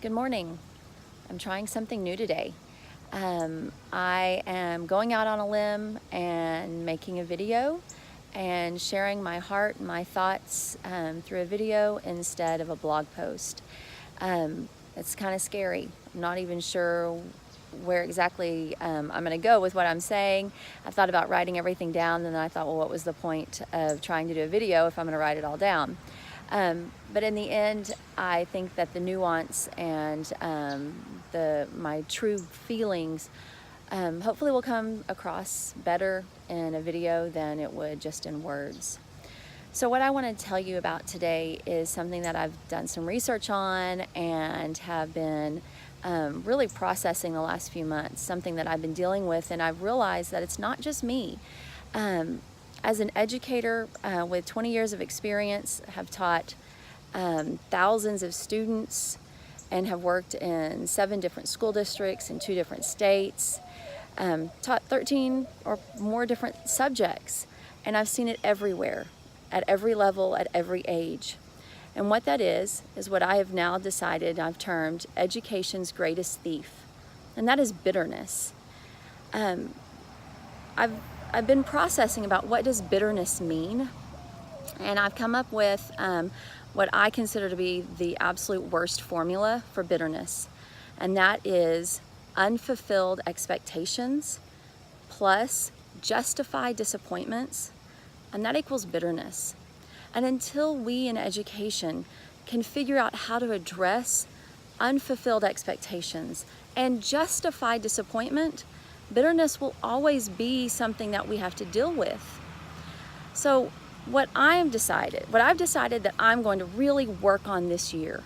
Good morning. I'm trying something new today. I am going out on a limb and making a video and sharing my heart and my thoughts through a video instead of a blog post. It's kind of scary. I'm not even sure where exactly I'm going to go with what I'm saying. I thought about writing everything down, and then I thought, well, what was the point of trying to do a video if I'm going to write it all down? But in the end, I think that the nuance and my true feelings hopefully will come across better in a video than it would just in words. So what I want to tell you about today is something that I've done some research on and have been really processing the last few months, something that I've been dealing with, and I've realized that it's not just me. As an educator with 20 years of experience, have taught thousands of students and have worked in 7 different school districts in 2 different states, taught 13 or more different subjects, and I've seen it everywhere, at every level, at every age. And what that is what I have now decided I've termed education's greatest thief, and that is bitterness. I've been processing about what does bitterness mean, and I've come up with what I consider to be the absolute worst formula for bitterness, and that is unfulfilled expectations plus justified disappointments, and that equals bitterness. And until we in education can figure out how to address unfulfilled expectations and justify disappointment, bitterness will always be something that we have to deal with. So what I've decided that I'm going to really work on this year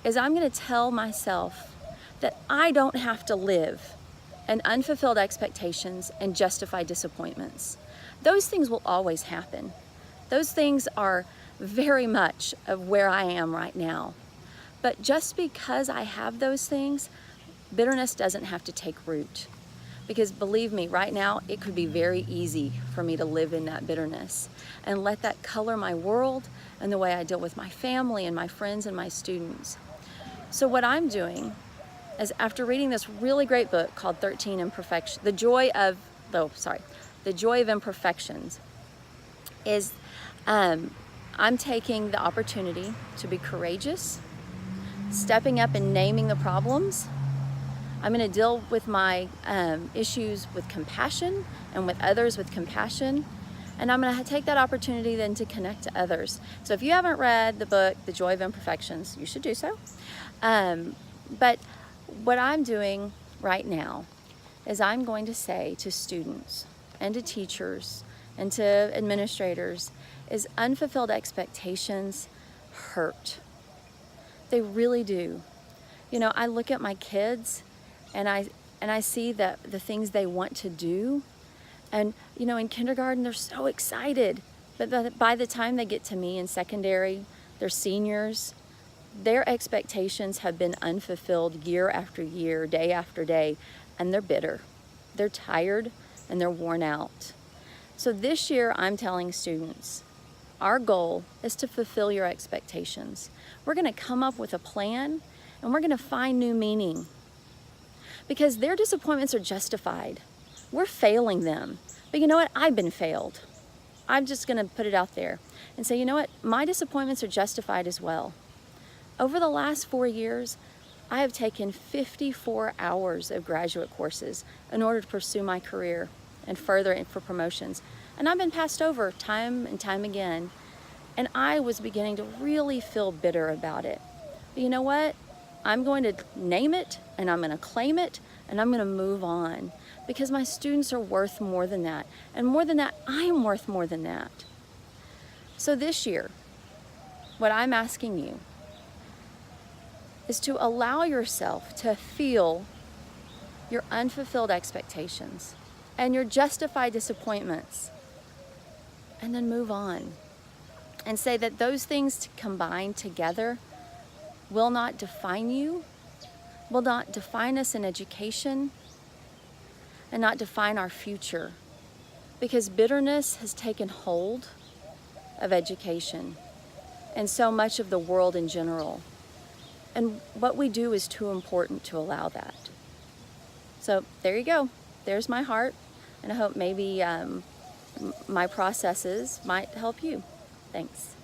is I'm going to tell myself that I don't have to live in unfulfilled expectations and justify disappointments. Those things will always happen. Those things are very much of where I am right now. But just because I have those things, bitterness doesn't have to take root. Because believe me, right now, it could be very easy for me to live in that bitterness and let that color my world and the way I deal with my family and my friends and my students. So what I'm doing is, after reading this really great book called 13 Imperfections, The Joy of Imperfections, is I'm taking the opportunity to be courageous, stepping up and naming the problems. I'm going to deal with my issues with compassion and with others with compassion. And I'm going to take that opportunity then to connect to others. So if you haven't read the book, The Joy of Imperfections, you should do so. But what I'm doing right now is I'm going to say to students and to teachers and to administrators is unfulfilled expectations hurt. They really do. You know, I look at my kids and I see that the things they want to do, and you know, in kindergarten they're so excited, but by the time they get to me in secondary, they're seniors, their expectations have been unfulfilled year after year, day after day, and they're bitter, they're tired, and they're worn out. So this year I'm telling students, our goal is to fulfill your expectations. We're going to come up with a plan, and we're going to find new meaning. Because their disappointments are justified. We're failing them. But you know what? I've been failed. I'm just going to put it out there and say, you know what? My disappointments are justified as well. Over the last 4 years, I have taken 54 hours of graduate courses in order to pursue my career and further for promotions. And I've been passed over time and time again. And I was beginning to really feel bitter about it. But you know what? I'm going to name it, and I'm going to claim it, and I'm going to move on, because my students are worth more than that. And more than that, I'm worth more than that. So this year, what I'm asking you is to allow yourself to feel your unfulfilled expectations and your justified disappointments, and then move on and say that those things combined together will not define you, will not define us in education, and not define our future. Because bitterness has taken hold of education and so much of the world in general. And what we do is too important to allow that. So there you go. There's my heart. And I hope maybe my processes might help you. Thanks.